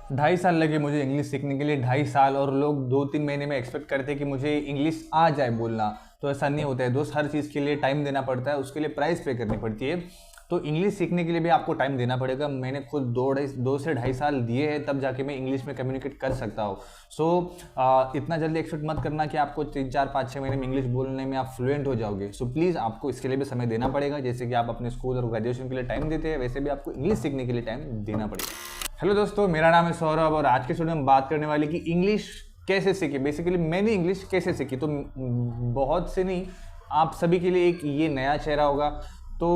2.5 साल लगे मुझे इंग्लिश सीखने के लिए, 2.5 साल। और लोग 2-3 महीने में एक्सपेक्ट करते हैं कि मुझे इंग्लिश आ जाए बोलना। तो ऐसा नहीं होता है दोस्त, हर चीज़ के लिए टाइम देना पड़ता है, उसके लिए प्राइस पे करनी पड़ती है। तो इंग्लिश सीखने के लिए भी आपको टाइम देना पड़ेगा। मैंने खुद 2 से 2.5 साल दिए हैं, तब जाके मैं इंग्लिश में कम्युनिकेट कर सकता हूँ। सो इतना जल्दी एक्सपेक्ट मत करना कि आपको 3-4-5-6 महीने में इंग्लिश बोलने में आप फ्लुएंट हो जाओगे। सो प्लीज़ आपको इसके लिए भी समय देना पड़ेगा। जैसे कि आप अपने स्कूल और ग्रेजुएशन के लिए टाइम देते हैं, वैसे भी आपको इंग्लिश सीखने के लिए टाइम देना पड़ेगा। हेलो दोस्तों, मेरा नाम है सौरभ और आज के वीडियो में हम बात करने वाले कि इंग्लिश कैसे सीखी। बेसिकली मैंने इंग्लिश कैसे सीखी, तो बहुत से नहीं, आप सभी के लिए एक ये नया चेहरा होगा। तो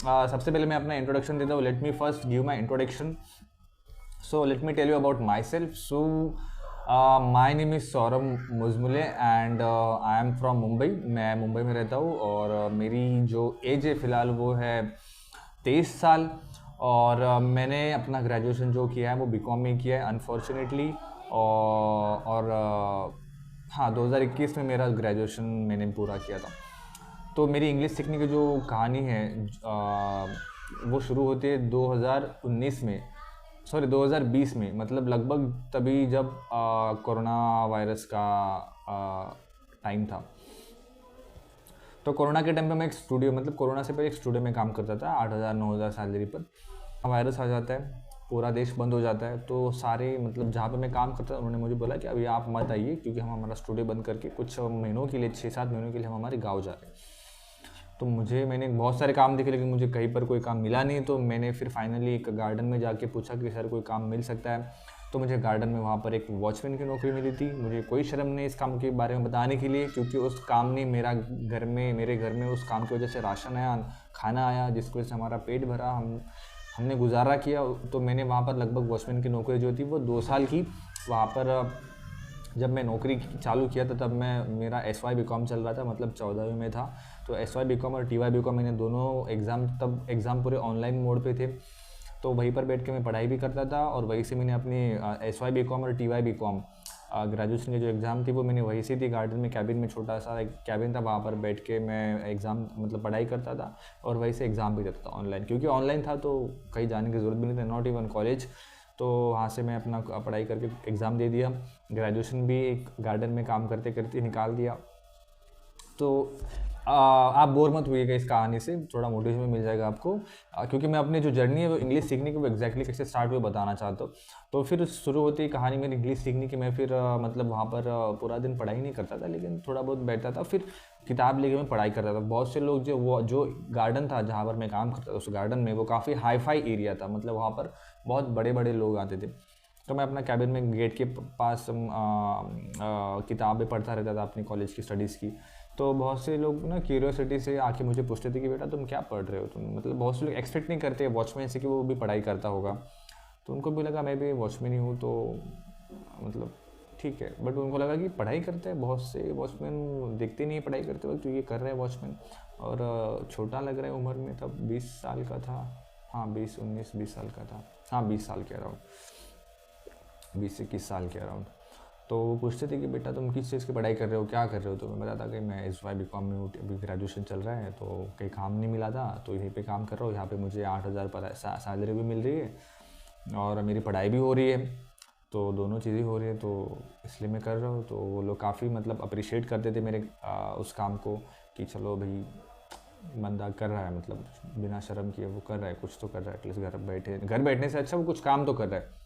सबसे पहले मैं अपना इंट्रोडक्शन देता हूँ। Let me first give my introduction. So let me tell you about myself. So my name is Saurabh Mujmule and I am from Mumbai. मैं मुंबई में रहता हूँ और मेरी जो एज है फ़िलहाल वो है 23 साल। और मैंने अपना ग्रेजुएशन जो किया है वो बीकॉम में किया है अनफॉर्चुनेटली। और हाँ, 2021 में मेरा ग्रेजुएशन मैंने पूरा किया था। तो मेरी इंग्लिश सीखने की जो कहानी है वो शुरू होती है 2019 में, सॉरी 2020 में, मतलब लगभग तभी जब कोरोना वायरस का टाइम था। तो कोरोना के टाइम पे मैं एक स्टूडियो, मतलब कोरोना से पहले एक स्टूडियो में काम करता था 8,000-9,000 सैलरी पर। वायरस आ जाता है, पूरा देश बंद हो जाता है। तो सारे, मतलब जहाँ पे मैं काम करता था, उन्होंने मुझे बोला कि अभी आप मत आइए, क्योंकि हम हमारा स्टूडियो बंद करके कुछ महीनों के लिए, 6-7 महीनों के लिए हम हमारे गाँव जा रहे हैं। तो मैंने बहुत सारे काम देखे, लेकिन मुझे कहीं पर कोई काम मिला नहीं। तो मैंने फिर फाइनली एक गार्डन में जाके पूछा कि सर कोई काम मिल सकता है। तो मुझे गार्डन में वहाँ पर एक वॉचमैन की नौकरी मिली थी। मुझे कोई शर्म नहीं इस काम के बारे में बताने के लिए, क्योंकि उस काम ने मेरे घर में उस काम की वजह से राशन आया, खाना आया, जिसकी वजह से हमारा पेट भरा, हमने गुजारा किया। तो मैंने वहाँ पर लगभग वॉचमैन की नौकरी जो थी वो 2 साल की। वहाँ पर जब मैं नौकरी चालू किया था तब मेरा SY BCom चल रहा था, मतलब 14वीं में था। तो SY BCom और TY BCom मैंने दोनों एग्ज़ाम पूरे ऑनलाइन मोड पे थे। तो वहीं पर बैठ के मैं पढ़ाई भी करता था और वहीं से मैंने अपनी SY BCom और TY BCom ग्रेजुएशन की जो एग्ज़ाम थी वो मैंने वहीं से थी। गार्डन में कैबिन में, छोटा सा एक कैबिन था, वहाँ पर बैठ के मैं एग्ज़ाम, मतलब पढ़ाई करता था और वहीं से एग्ज़ाम भी देता था ऑनलाइन, क्योंकि ऑनलाइन था तो कहीं जाने की ज़रूरत भी नहीं थी, नॉट इवन कॉलेज। तो वहाँ से मैं अपना पढ़ाई करके एग्ज़ाम दे दिया। ग्रेजुएशन भी एक गार्डन में काम करते करते निकाल दिया। तो आप बोर मत हुइएगा इस कहानी से, थोड़ा मोटिवेशन मिल जाएगा आपको, क्योंकि मैं अपनी जो जर्नी है वो इंग्लिश सीखने की वो एग्जैक्टली कैसे स्टार्ट हुई बताना चाहता हूँ। तो फिर शुरू होती है कहानी मेरी इंग्लिश सीखने की। मैं फिर मतलब वहाँ पर पूरा दिन पढ़ाई नहीं करता था, लेकिन थोड़ा बहुत बैठता था, फिर किताब लेके मैं पढ़ाई करता था। बहुत से लोग जो गार्डन था जहाँ पर मैं काम करता था, उस गार्डन में, वो काफ़ी हाई फाई एरिया था, मतलब वहाँ पर बहुत बड़े बड़े लोग आते थे। तो मैं अपना कैबिन में गेट के पास किताबें पढ़ता रहता था अपनी कॉलेज की स्टडीज़ की। तो बहुत से लोग ना क्यूरियोसिटी से आके मुझे पूछते थे कि बेटा तुम क्या पढ़ रहे हो तुम, मतलब बहुत से लोग एक्सपेक्ट नहीं करते वॉचमैन से कि वो भी पढ़ाई करता होगा। तो उनको भी लगा मैं भी वॉचमैन ही हूँ, तो मतलब ठीक है। बट उनको लगा कि पढ़ाई करते हैं, बहुत से वॉचमैन दिखते नहीं पढ़ाई करते वक्त, तो ये कर रहे हैं वॉचमैन। और छोटा लग रहा है उम्र में, तब 20 साल का था। हाँ, 20 साल का था। हाँ, 20 साल के अराउंड, 20-21 साल के अराउंड। तो वो पूछते थे कि बेटा तुम किस चीज़ की पढ़ाई कर रहे हो, क्या कर रहे हो। तो मैं बताता कि मैं SY BCom में हूँ, अभी ग्रेजुएशन चल रहा है, तो कहीं काम नहीं मिला था तो यहीं पे काम कर रहा हूँ। यहाँ पे मुझे 8,000 सैलरी भी मिल रही है और मेरी पढ़ाई भी हो रही है, तो दोनों चीज़ें हो रही है, तो इसलिए मैं कर रहा हूँ। तो वो लोग काफ़ी मतलब अप्रिशिएट करते थे मेरे उस काम को, कि चलो भाई बंदा कर रहा है, मतलब बिना शर्म किए वो कर रहा है, कुछ तो कर रहा है, एटलीस्ट घर बैठने से अच्छा वो कुछ काम तो कर रहा है।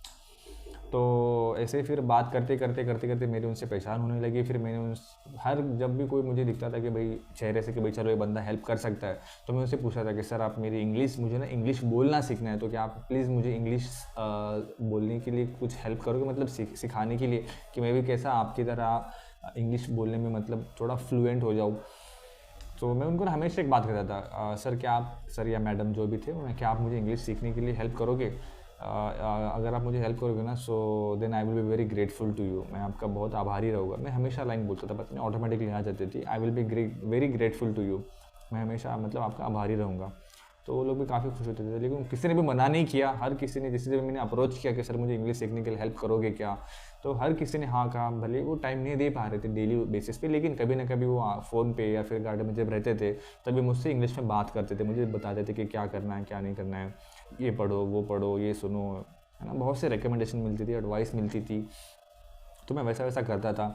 तो ऐसे फिर बात करते करते मेरी उनसे पहचान होने लगी। फिर मैंने जब भी कोई मुझे दिखता था कि भाई चेहरे से कि भाई चलो ये बंदा हेल्प कर सकता है, तो मैं उनसे पूछा था कि सर आप मेरी मुझे ना इंग्लिश बोलना सीखना है, तो क्या आप प्लीज़ मुझे इंग्लिश बोलने के लिए कुछ हेल्प करोगे, मतलब सिखाने के लिए, कि मैं भी कैसा आपकी तरह इंग्लिश बोलने में मतलब थोड़ा फ्लुएंट हो जाऊँ। तो मैं उनको हमेशा एक बात कहता था, सर या मैडम जो भी थे, क्या आप मुझे इंग्लिश सीखने के लिए हेल्प करोगे। अगर आप मुझे हेल्प करोगे ना, so then I will be very grateful to you, मैं आपका बहुत आभारी रहूँगा। मैं हमेशा लाइन बोलता था, पता नहीं ऑटोमेटिकली आ जाती थी, I will be very grateful to you, मैं हमेशा मतलब आपका आभारी रहूँगा। तो वो लोग भी काफ़ी खुश होते थे, लेकिन किसी ने भी मना नहीं किया। हर किसी ने, जिससे मैंने अप्रोच किया कि सर मुझे इंग्लिश सीखने के लिए हेल्प करोगे क्या, तो हर किसी ने हाँ कहा। भले वो टाइम नहीं दे पा रहे थे डेली बेसिस पे, लेकिन कभी ना कभी वो फ़ोन पे या फिर गार्डन में जब रहते थे तभी मुझसे इंग्लिश में बात करते थे, मुझे बताते थे कि क्या करना है क्या नहीं करना है, ये पढ़ो वो पढ़ो ये सुनो, है ना, बहुत से रिकमेंडेशन मिलती थी, एडवाइस मिलती थी, तो मैं वैसा वैसा करता था।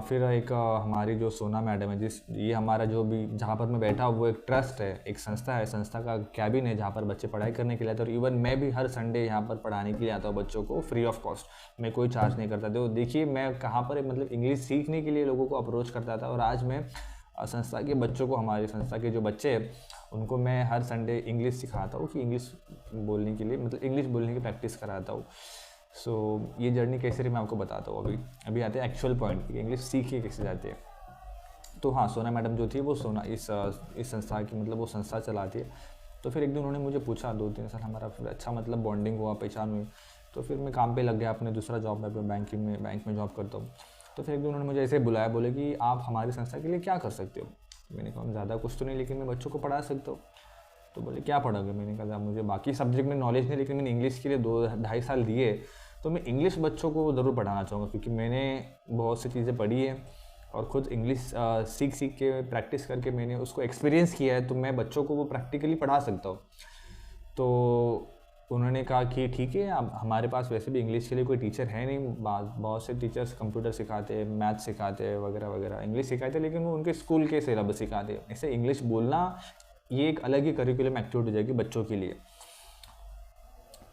फिर एक हमारी जो सोना मैडम है, ये हमारा जो भी जहाँ पर मैं बैठा हूँ वो एक ट्रस्ट है, एक संस्था है, संस्था का कैबिन है जहाँ पर बच्चे पढ़ाई करने के लिए आते हैं। और इवन मैं भी हर संडे यहाँ पर पढ़ाने के लिए आता हूँ बच्चों को, फ्री ऑफ कॉस्ट, मैं कोई चार्ज नहीं करता। तो देखिए मैं कहाँ पर मतलब इंग्लिश सीखने के लिए लोगों को अप्रोच करता था, और आज मैं संस्था के बच्चों को, हमारी संस्था के जो बच्चे हैं उनको मैं हर संडे इंग्लिश सिखाता हूँ, कि इंग्लिश बोलने के लिए मतलब इंग्लिश बोलने की प्रैक्टिस कराता हूँ। सो ये जर्नी कैसे रही मैं आपको बताता हूँ। अभी आते हैं एक्चुअल पॉइंट कि इंग्लिश सीखिए कैसे जाती है। तो हाँ, सोना मैडम जो थी वो इस संस्था की मतलब वो संस्था चलाती है। तो फिर एक दिन उन्होंने मुझे पूछा, 2-3 साल हमारा फिर अच्छा मतलब बॉन्डिंग हुआ, पहचान हुई। तो फिर मैं काम पे लग गया, अपने दूसरा जॉब में बैंक में जॉब करता हूँ। तो फिर एक दिन उन्होंने मुझे ऐसे बुलाया, बोले कि आप हमारी संस्था के लिए क्या कर सकते हो। मैंने कहा ज़्यादा कुछ तो नहीं, लेकिन मैं बच्चों को पढ़ा सकता हूँ। तो बोले क्या पढ़ोगे। मैंने कहा मुझे बाकी सब्जेक्ट में नॉलेज नहीं, लेकिन मैंने इंग्लिश के लिए 2-2.5 साल दिए, तो मैं इंग्लिश बच्चों को ज़रूर पढ़ाना चाहूँगा, क्योंकि मैंने बहुत सी चीज़ें पढ़ी है और ख़ुद इंग्लिश सीख के प्रैक्टिस करके मैंने उसको एक्सपीरियंस किया है, तो मैं बच्चों को वो प्रैक्टिकली पढ़ा सकता हूँ। तो उन्होंने कहा कि ठीक है, अब हमारे पास वैसे भी इंग्लिश के लिए कोई टीचर है नहीं, बहुत से टीचर्स कंप्यूटर सिखाते हैं, मैथ सिखाते हैं वगैरह वगैरह, इंग्लिश सिखाते हैं, लेकिन वो उनके स्कूल के सिलेबस सिखाते हैं। ऐसे इंग्लिश बोलना ये एक अलग ही करिकुलम एक्टिविटी हो जाएगी बच्चों के लिए।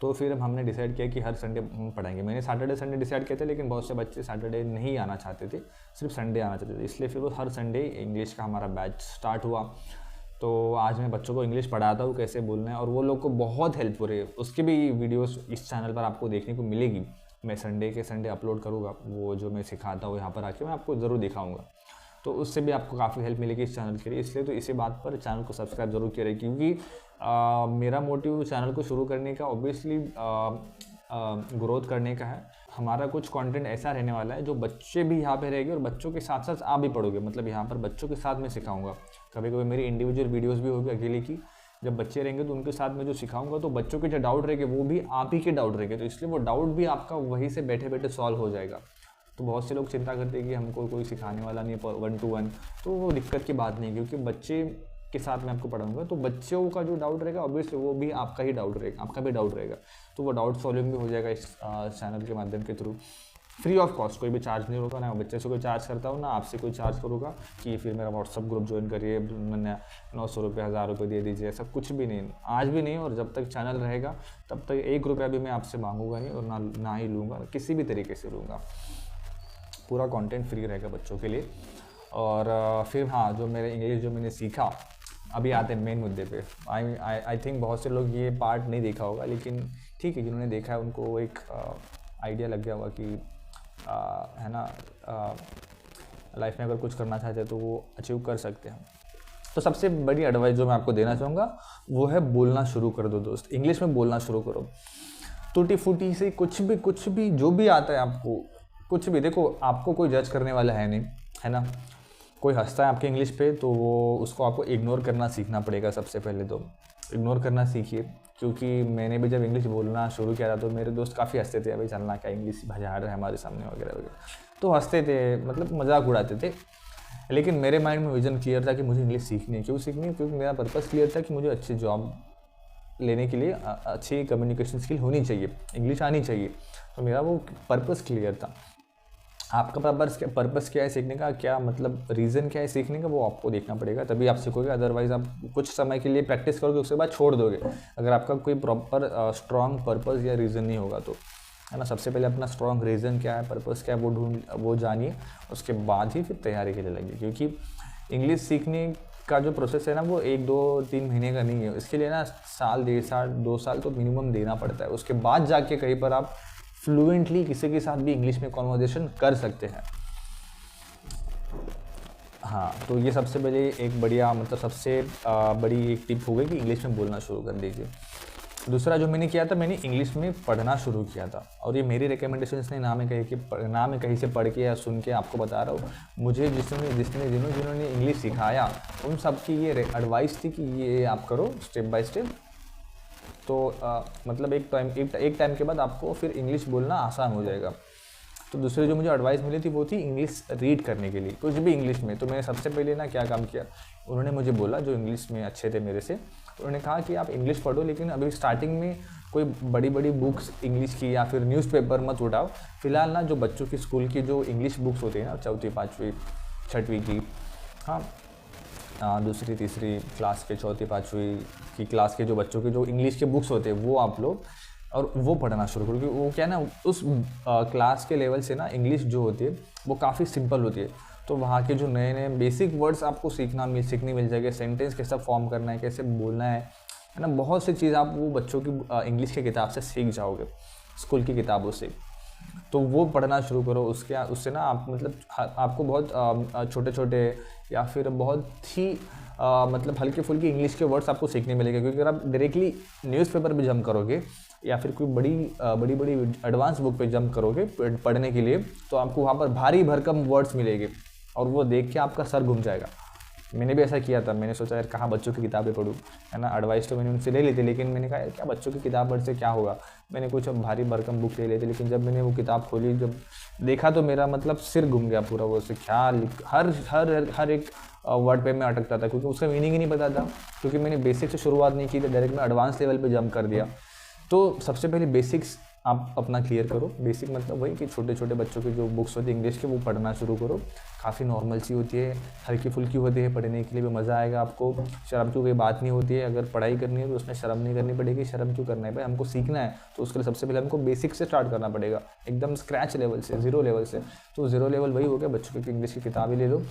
तो फिर हमने डिसाइड किया कि हर संडे हम पढ़ाएंगे। मैंने सैटरडे संडे डिसाइड किया था, लेकिन बहुत से बच्चे सैटरडे नहीं आना चाहते थे, सिर्फ संडे आना चाहते थे, इसलिए फिर वो हर संडे इंग्लिश का हमारा बैच स्टार्ट हुआ। तो आज मैं बच्चों को इंग्लिश पढ़ाता हूँ कैसे बोलना है, और वो लोग को बहुत हेल्प हो रही है। उसकी भी वीडियोस इस चैनल पर आपको देखने को मिलेगी, मैं संडे के संडे अपलोड करूँगा, वो जो मैं सिखाता हूँ यहाँ पर आके मैं आपको ज़रूर दिखाऊँगा। तो उससे भी आपको काफ़ी हेल्प मिलेगी इस चैनल के लिए, इसलिए तो इसी बात पर चैनल को सब्सक्राइब जरूर करें, क्योंकि मेरा मोटिव चैनल को शुरू करने का ऑब्वियसली ग्रोथ करने का है। हमारा कुछ कंटेंट ऐसा रहने वाला है जो बच्चे भी यहाँ पे रहेंगे और बच्चों के साथ साथ आप भी पढ़ोगे, मतलब यहाँ पर बच्चों के साथ मैं सिखाऊंगा। कभी कभी मेरी इंडिविजुअल वीडियोस भी होगी अकेले की, जब बच्चे रहेंगे तो उनके साथ मैं जो सिखाऊंगा, तो बच्चों के जो डाउट रहेंगे वो भी आप ही के डाउट रहेंगे, तो इसलिए वो डाउट भी आपका वहीं से बैठे बैठे सॉल्व हो जाएगा। तो बहुत से लोग चिंता करते हैं कि हमको कोई सिखाने वाला नहीं है 1-to-1, तो वो दिक्कत की बात नहीं, क्योंकि बच्चे के साथ मैं आपको पढ़ाऊंगा, तो बच्चों का जो डाउट रहेगा ऑब्वियसली वो भी आपका ही डाउट रहेगा, आपका भी डाउट रहेगा, तो वो डाउट सॉल्विंग भी हो जाएगा इस चैनल के माध्यम के थ्रू, फ्री ऑफ कॉस्ट, कोई भी चार्ज नहीं होगा। ना बच्चे से कोई चार्ज करता हूँ, ना आपसे कोई चार्ज करूँगा कि फिर मेरा व्हाट्सअप ग्रुप ज्वाइन करिए, 900 रुपये 1000 रुपये दे दीजिए, ऐसा कुछ भी नहीं, आज भी नहीं, और जब तक चैनल रहेगा तब तक 1 रुपया भी मैं आपसे मांगूंगा नहीं, और ना ही लूँगा, किसी भी तरीके से लूँगा। पूरा कंटेंट फ्री रहेगा बच्चों के लिए। और फिर हाँ, जो मेरे इंग्लिश जो मैंने सीखा, अभी आते हैं मेन मुद्दे पे। आई थिंक बहुत से लोग ये पार्ट नहीं देखा होगा, लेकिन ठीक है, जिन्होंने देखा है उनको एक आइडिया लग गया होगा कि है ना, लाइफ में अगर कुछ करना चाहते हैं तो वो अचीव कर सकते हैं। तो सबसे बड़ी एडवाइस जो मैं आपको देना चाहूँगा वो है बोलना शुरू कर दो दोस्त, इंग्लिश में बोलना शुरू करो। टूटी फूटी से कुछ भी जो भी आता है आपको, कुछ भी, देखो आपको कोई जज करने वाला है नहीं, है ना। कोई हंसता है आपके इंग्लिश पे तो वो उसको आपको इग्नोर करना सीखना पड़ेगा। सबसे पहले तो इग्नोर करना सीखिए, क्योंकि मैंने भी जब इंग्लिश बोलना शुरू किया था तो मेरे दोस्त काफ़ी हंसते थे, अभी चलना क्या इंग्लिश भजा रहा है हमारे सामने वगैरह वगैरह, तो हंसते थे, मतलब मजाक उड़ाते थे। लेकिन मेरे माइंड में विजन क्लियर था कि मुझे इंग्लिश सीखनी है। क्यों सीखनी है? क्योंकि मेरा पर्पस क्लियर था कि मुझे अच्छी जॉब लेने के लिए अच्छी कम्युनिकेशन स्किल होनी चाहिए, इंग्लिश आनी चाहिए, तो मेरा वो पर्पस क्लियर था। आपका पर्पस क्या है सीखने का, क्या मतलब रीज़न क्या है सीखने का, वो आपको देखना पड़ेगा, तभी आप सीखोगे। अदरवाइज़ आप कुछ समय के लिए प्रैक्टिस करोगे, उसके बाद छोड़ दोगे, अगर आपका कोई प्रॉपर स्ट्रॉन्ग पर्पस या रीज़न नहीं होगा तो, है ना। सबसे पहले अपना स्ट्रॉन्ग रीज़न क्या है, पर्पस क्या है, वो जानिए, उसके बाद ही फिर तैयारी के लिए लगिए। क्योंकि इंग्लिश सीखने का जो प्रोसेस है ना, वो 1-2-3 महीने का नहीं है, इसके लिए ना साल, 1.5 साल, 2 साल तो मिनिमम देना पड़ता है। उसके बाद जाके कहीं पर आप फ्लुएंटली किसी के साथ भी इंग्लिश में कॉन्वर्सेशन कर सकते हैं। हाँ, तो ये सबसे पहले एक बढ़िया, मतलब सबसे बड़ी एक टिप हो गई कि इंग्लिश में बोलना शुरू कर दीजिए। दूसरा जो मैंने किया था, मैंने इंग्लिश में पढ़ना शुरू किया था, और ये मेरी रिकमेंडेशंस नहीं, ना मैं कहीं से पढ़ के या सुन के आपको बता रहा हूँ। मुझे जिन्होंने इंग्लिश सिखाया उन सब की ये एडवाइस थी कि ये आप करो स्टेप बाय स्टेप, तो मतलब एक टाइम के बाद आपको फिर इंग्लिश बोलना आसान हो जाएगा। तो दूसरी जो मुझे एडवाइस मिली थी वो थी इंग्लिश रीड करने के लिए, कुछ भी इंग्लिश में। तो मैंने सबसे पहले ना क्या काम किया, उन्होंने मुझे बोला, जो इंग्लिश में अच्छे थे मेरे से, उन्होंने कहा कि आप इंग्लिश पढ़ो, लेकिन अभी स्टार्टिंग में कोई बड़ी बड़ी बुक्स इंग्लिश की या फिर न्यूज़पेपर मत उठाओ। फिलहाल ना जो बच्चों की स्कूल की जो इंग्लिश बुक्स होती है ना, चौथी पाँचवीं छठवीं की, हाँ दूसरी तीसरी क्लास के, चौथी पाँचवीं की क्लास के जो बच्चों के जो इंग्लिश के बुक्स होते हैं वो आप लोग और वो पढ़ना शुरू करो, क्योंकि वो क्या है ना, उस क्लास के लेवल से ना इंग्लिश जो होती है वो काफ़ी सिंपल होती है। तो वहाँ के जो नए नए बेसिक वर्ड्स आपको सीखनी मिल जाएगी, सेंटेंस कैसा फॉर्म करना है, कैसे बोलना है ना, बहुत सी चीज़ आप वो बच्चों की इंग्लिश की किताब से सीख जाओगे, स्कूल की किताबों से। तो वो पढ़ना शुरू करो। उससे ना आप मतलब आपको बहुत छोटे छोटे या फिर बहुत ही मतलब हल्के फुल्के इंग्लिश के वर्ड्स आपको सीखने मिलेंगे, क्योंकि अगर आप डायरेक्टली न्यूज़पेपर पे जंप करोगे या फिर कोई बड़ी एडवांस बुक पे जंप करोगे पढ़ने के लिए, तो आपको वहाँ पर भारी भरकम वर्ड्स मिलेंगे और वो देख के आपका सर घूम जाएगा। मैंने भी ऐसा किया था, मैंने सोचा यार कहाँ बच्चों की किताबें पढूं, है ना। एडवाइस तो मैंने उनसे ले ली थी, लेकिन मैंने कहा यार क्या बच्चों की किताब पढ़ से क्या होगा, मैंने कुछ भारी भरकम बुक ले ली थी। लेकिन जब मैंने वो किताब खोली, जब देखा तो मेरा मतलब सिर घूम गया पूरा। वो उससे क्या हर एक वर्ड पे मैं अटकता था, क्योंकि उसका मीनिंग ही नहीं पता था, क्योंकि मैंने बेसिक से शुरुआत नहीं की थी, डायरेक्ट मैं एडवांस लेवल पे जंप कर दिया। तो सबसे पहले बेसिक्स आप अपना क्लियर करो। बेसिक मतलब वही कि छोटे छोटे बच्चों की जो बुक्स होती है इंग्लिश की, वो पढ़ना शुरू करो। काफ़ी नॉर्मल सी होती है, हल्की फुल्की होती है, पढ़ने के लिए भी मज़ा आएगा आपको। शर्म की कोई बात नहीं होती है। अगर पढ़ाई करनी है तो उसमें शर्म नहीं करनी पड़ेगी। शर्म क्यों करना है भाई, हमको सीखना है, तो उसके लिए सबसे पहले हमको बेसिक से स्टार्ट करना पड़ेगा, एकदम स्क्रैच लेवल से, ज़ीरो लेवल से। तो ज़ीरो लेवल वही हो गया, बच्चों की इंग्लिश की किताबें ले लो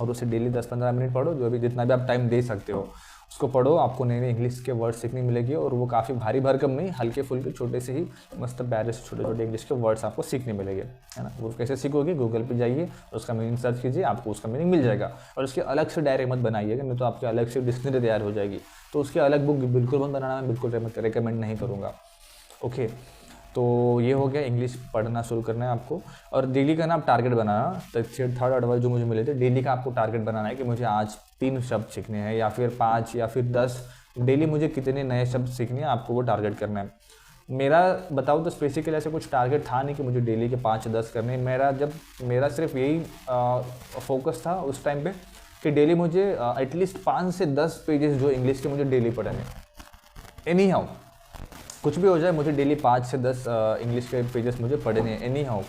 और उसे डेली 10-15 मिनट पढ़ो, जो भी जितना भी आप टाइम दे सकते हो उसको पढ़ो। आपको नए नए इंग्लिश के वर्ड सीखने मिलेगी और वो काफ़ी भारी भरकम नहीं, हल्के फुल्के छोटे से ही मस्त प्यारे से छोटे छोटे इंग्लिश के वर्ड्स आपको सीखने मिलेंगे, है ना। वो कैसे सीखोगे, गूगल पे जाइए, उसका मीनिंग सर्च कीजिए, आपको उसका मीनिंग मिल जाएगा। और उसके अलग से डायरी मत बनाइएगा, नहीं तो आपके अलग से डिक्शनरी तैयार हो जाएगी। तो उसकी अलग बुक बिल्कुल मत बनाना, मैं बिल्कुल रिकमेंड नहीं करूँगा। ओके, तो ये हो गया, इंग्लिश पढ़ना शुरू करना है आपको। और डेली का ना आप टारगेट बनाना। तो थर्ड एडवाइस जो मुझे मिले थे, डेली का आपको टारगेट बनाना है कि मुझे आज 3 शब्द सीखने हैं या फिर 5 या फिर 10, डेली मुझे कितने नए शब्द सीखने हैं, आपको वो टारगेट करना है। मेरा बताऊँ तो स्पेसिफिकली ऐसे कुछ टारगेट था नहीं कि मुझे डेली के 5-10 करने। मेरा सिर्फ यही फोकस था उस टाइम पे कि डेली मुझे एटलीस्ट 5 से 10 पेजेस जो इंग्लिश के मुझे डेली पढ़ने। एनी हाउ कुछ भी हो जाए, मुझे डेली 5 से 10 इंग्लिश के पेजेस मुझे पढ़ने हैं, एनी हाउ,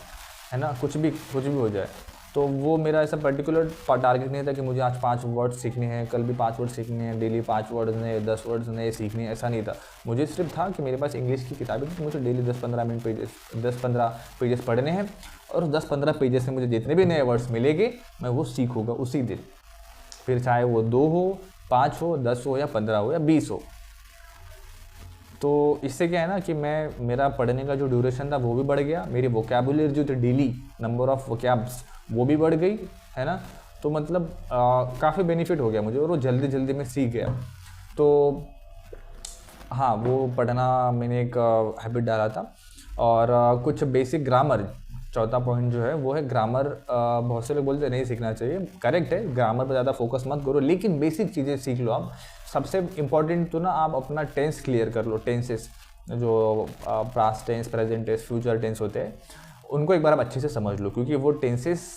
है ना। कुछ भी हो जाए। तो वो मेरा ऐसा पर्टिकुलर टारगेट नहीं था कि मुझे आज 5 वर्ड सीखने हैं, कल भी 5 वर्ड सीखने हैं, डेली 5 वर्ड नए, 10 वर्ड्स नए सीखने हैं, ऐसा नहीं था। मुझे सिर्फ था कि मेरे पास इंग्लिश की किताबें थी, मुझे डेली 10-15 पेजेस पढ़ने हैं और 10-15 पेजेस से मुझे जितने भी नए वर्ड्स मिलेंगे मैं वो सीखूँगा उसी दिन। फिर चाहे वो 2 हो, 5 हो, 10 हो या 15 हो या 20 हो। तो इससे क्या है ना कि मेरा पढ़ने का जो ड्यूरेशन था वो भी बढ़ गया, मेरी वोकैबुलरी जो थी डेली नंबर ऑफ वोकैब्स वो भी बढ़ गई, है ना। तो मतलब काफ़ी बेनिफिट हो गया मुझे और वो जल्दी में सीख गया। तो हाँ, वो पढ़ना मैंने एक हैबिट डाला था। और कुछ बेसिक ग्रामर, चौथा पॉइंट जो है वो है ग्रामर। बहुत से लोग बोलते हैं नहीं सीखना चाहिए, करेक्ट है, ग्रामर पर ज़्यादा फोकस मत करो, लेकिन बेसिक चीज़ें सीख लो आप। सबसे इम्पॉर्टेंट तो ना आप अपना टेंस क्लियर कर लो। टेंसेस जो past tense, present tense, future tense होते हैं, उनको एक बार आप अच्छे से समझ लो, क्योंकि वो टेंसेस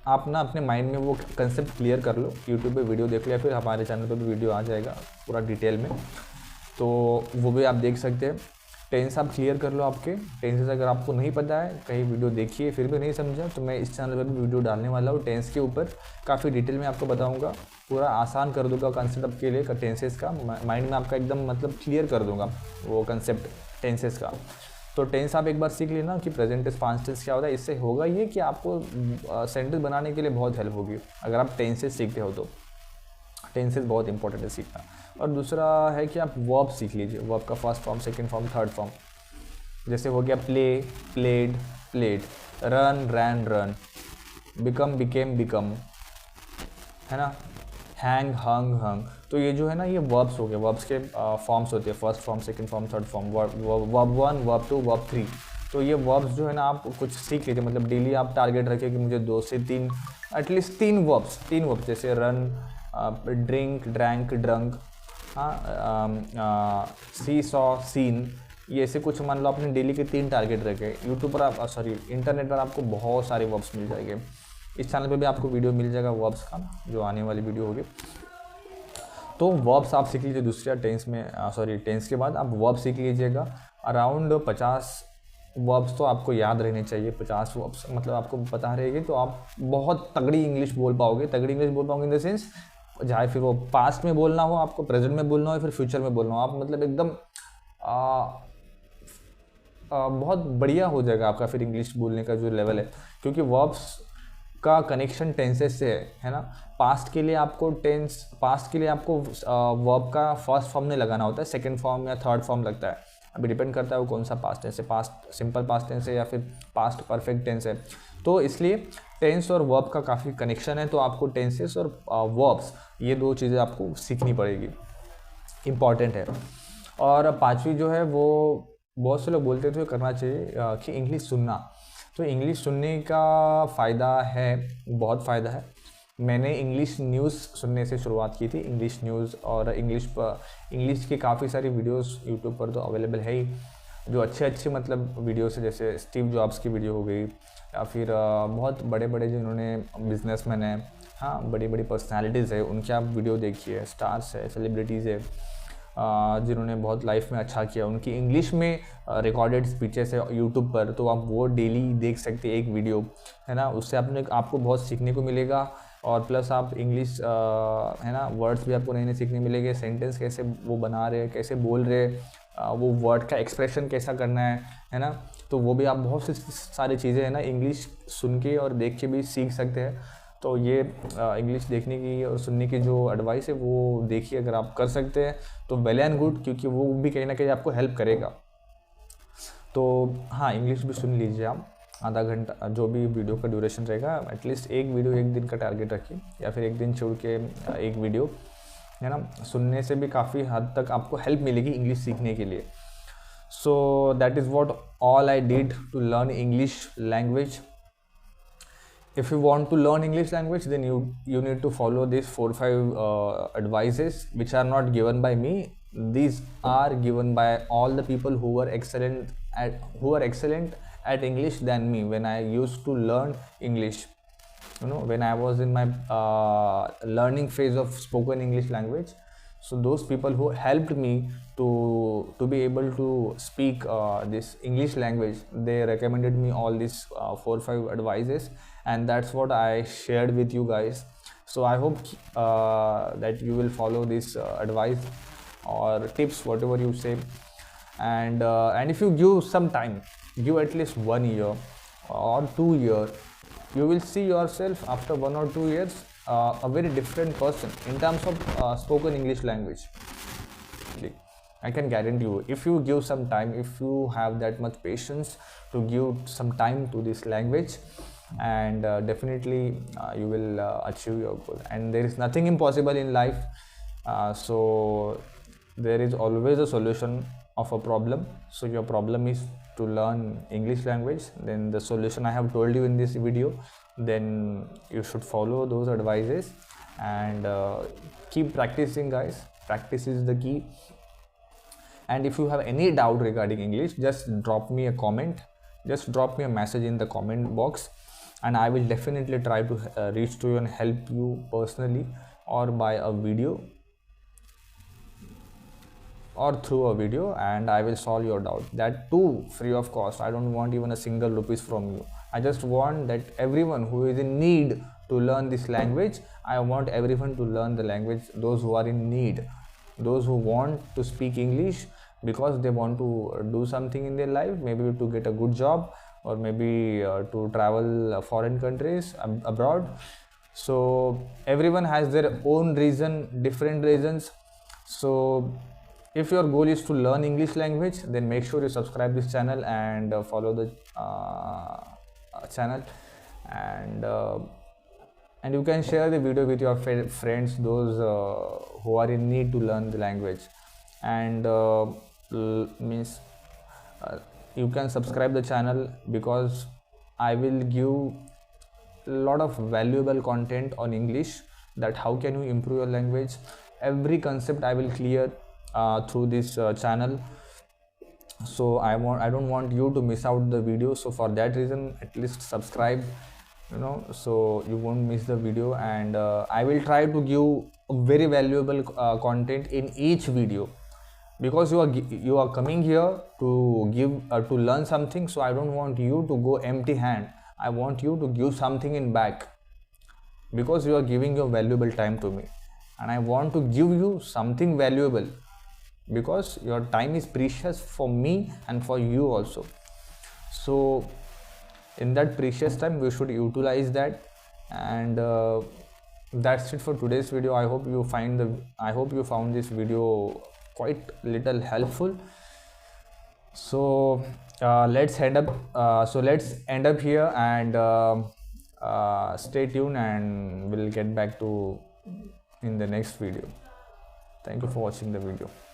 आप ना अपने माइंड में वो कंसेप्ट क्लियर कर लो। यूट्यूब पे वीडियो देख लो या फिर हमारे चैनल पे भी वीडियो आ जाएगा पूरा डिटेल में, तो वो भी आप देख सकते हैं। टेंस आप क्लियर कर लो। आपके टेंसेस अगर आपको नहीं पता है, कहीं वीडियो देखिए फिर भी नहीं समझा, तो मैं इस चैनल पर भी वीडियो डालने वाला हूँ टेंस के ऊपर, काफ़ी डिटेल में आपको बताऊँगा, पूरा आसान कर दूँगा कंसेप्ट आपके लिए टेंसेस का, माइंड में आपका एकदम मतलब क्लियर कर दूँगा वो कंसेप्ट टेंसेस का। तो टेंस आप एक बार सीख लेना कि प्रेजेंट टेंस, पास्ट टेंस क्या होता है। इससे होगा ये कि आपको सेंटेंस बनाने के लिए बहुत हेल्प होगी अगर आप टेंसेस सीखते हो तो। टेंसेस बहुत इंपॉर्टेंट है सीखना। और दूसरा है कि आप वर्ब सीख लीजिए, वर्ब का first form, second form, third form. जैसे हो गया प्ले, प्लेड, प्लेड, रन, रैन, रन, बिकम, बिकेम, बिकम, है ना, हैंग, हंग, हंग। तो ये जो है ना, ये वर्ब्स हो गए। वर्ब्स के फॉर्म्स होते हैं, first form, second form, third form, verb 1, verb 2, verb 3। तो ये वर्ब्स जो है ना आप कुछ सीख लीजिए, मतलब डेली आप टारगेट रखिए कि मुझे 2 से 3 एटलीस्ट 3 वर्ब्स जैसे रन, ड्रिंक, ड्रैंक, ड्रंक, हाँ, सी, सॉ, सीन, ये ऐसे कुछ मान लो आपने डेली के 3 टारगेट रखे। यूट्यूब पर आप इंटरनेट पर आपको बहुत सारे वर्ब्स मिल जाएंगे। इस चैनल पे भी आपको वीडियो मिल जाएगा वर्ब्स का, जो आने वाली वीडियो होगी। तो वर्ब्स आप सीख लीजिए दूसरे टेंस में, सॉरी टेंस के बाद आप वर्ब सीख लीजिएगा। अराउंड 50 वर्ब्स तो आपको याद रहने चाहिए। 50 वर्ब्स मतलब आपको पता रहेगी तो आप बहुत तगड़ी इंग्लिश बोल पाओगे। तगड़ी इंग्लिश बोल पाओगे इन द सेंस, चाहे फिर वो पास्ट में बोलना हो आपको, प्रेजेंट में बोलना हो, फिर फ्यूचर में बोलना हो, आप मतलब एकदम बहुत बढ़िया हो जाएगा आपका फिर इंग्लिश बोलने का जो लेवल है। क्योंकि वर्ब्स का कनेक्शन टेंसेस से है ना। पास्ट के लिए आपको वर्ब का फर्स्ट फॉर्म नहीं लगाना होता है, सेकंड फॉर्म या थर्ड फॉर्म लगता है। अभी डिपेंड करता है वो कौन सा पास्ट टेंस है, पास्ट सिंपल पास्ट टेंस है या फिर पास्ट परफेक्ट टेंस है। तो इसलिए टेंस और वर्ब का काफ़ी कनेक्शन है। तो आपको टेंसेस और वर्ब्स ये दो चीज़ें आपको सीखनी पड़ेगी, इम्पॉर्टेंट है। और पांचवी जो है वो बहुत से लोग बोलते थे करना चाहिए कि इंग्लिश सुनना। तो इंग्लिश सुनने का फ़ायदा है, बहुत फ़ायदा है। मैंने इंग्लिश न्यूज़ सुनने से शुरुआत की थी, इंग्लिश न्यूज़, और इंग्लिश की काफ़ी सारी वीडियोस यूट्यूब पर तो अवेलेबल है ही, जो अच्छे मतलब वीडियोस है, जैसे स्टीव जॉब्स की वीडियो हो गई, या फिर बहुत बड़े बड़े जिन्होंने बिजनेसमैन हैं, हाँ बड़ी बड़ी पर्सनालिटीज़ है, उनके आप वीडियो देखिए। स्टार्स है, सेलिब्रिटीज़ है, जिन्होंने बहुत लाइफ में अच्छा किया, उनकी इंग्लिश में रिकॉर्डेड स्पीचेस है यूट्यूब पर, तो आप वो डेली देख सकते हैं एक वीडियो, है ना। उससे आपको बहुत सीखने को मिलेगा। और प्लस आप इंग्लिश है ना, वर्ड्स भी आपको नए नए सीखने मिलेंगे, सेंटेंस कैसे वो बना रहे हैं, कैसे बोल रहे हैं, वो वर्ड का एक्सप्रेशन कैसा करना है ना। तो वो भी आप बहुत सी सारी चीज़ें है ना इंग्लिश सुन के और देख के भी सीख सकते हैं। तो ये इंग्लिश देखने की और सुनने की जो एडवाइस है वो देखिए, अगर आप कर सकते हैं तो वेल एंड गुड, क्योंकि वो भी कहीं ना कहीं आपको हेल्प करेगा। तो हाँ, इंग्लिश भी सुन लीजिए आप, आधा घंटा जो भी वीडियो का ड्यूरेशन रहेगा, एटलीस्ट एक वीडियो एक दिन का टारगेट रखिए, या फिर एक दिन छोड़ के एक वीडियो, है ना। सुनने से भी काफ़ी हद तक आपको हेल्प मिलेगी इंग्लिश सीखने के लिए। So that is what all I did to learn English language. If you want to learn English language, then you need to follow these 4-5 advices, which are not given by me. These are given by all the people who are excellent at English than me when I used to learn English. You know, when I was in my learning phase of spoken English language. So those people who helped me to be able to speak this English language, they recommended me all these 4-5 advices, and that's what I shared with you guys. So I hope that you will follow this advice or tips, whatever you say. And if you give some time, give at least 1 year or 2 years, you will see yourself after 1 or 2 years a very different person in terms of spoken English language. I can guarantee you, if you give some time, if you have that much patience to give some time to this language, and definitely you will achieve your goal. And there is nothing impossible in life, so there is always a solution of a problem. So your problem is to learn English language, then the solution I have told you in this video, then you should follow those advices and keep practicing, guys. Practice is the key. And if you have any doubt regarding English, just drop me a comment, just drop me a message in the comment box, and I will definitely try to reach to you and help you personally, or by a video, or through a video, and I will solve your doubt. That too free of cost. I don't want even a single rupees from you. I just want that everyone who is in need to learn this language, I want everyone to learn the language. Those who are in need, those who want to speak English because they want to do something in their life, maybe to get a good job, or maybe to travel foreign countries abroad. So everyone has their own reason, different reasons. So if your goal is to learn English language, then make sure you subscribe this channel and follow the channel, and you can share the video with your friends, those who are in need to learn the language. And means you can subscribe the channel, because I will give a lot of valuable content on English, that how can you improve your language. Every concept I will clear through this channel. So I don't want you to miss out the video. So for that reason, at least subscribe, so you won't miss the video, and I will try to give very valuable content in each video, because you are coming here to give to learn something. So I don't want you to go empty hand. I want you to give something in back, because you are giving your valuable time to me, and I want to give you something valuable, because your time is precious for me and for you also. So in that precious time we should utilize that. And that's it for today's video. I hope you found this video quite little helpful. So let's end up here, and stay tuned, and we'll get back to in the next video. Thank you for watching the video.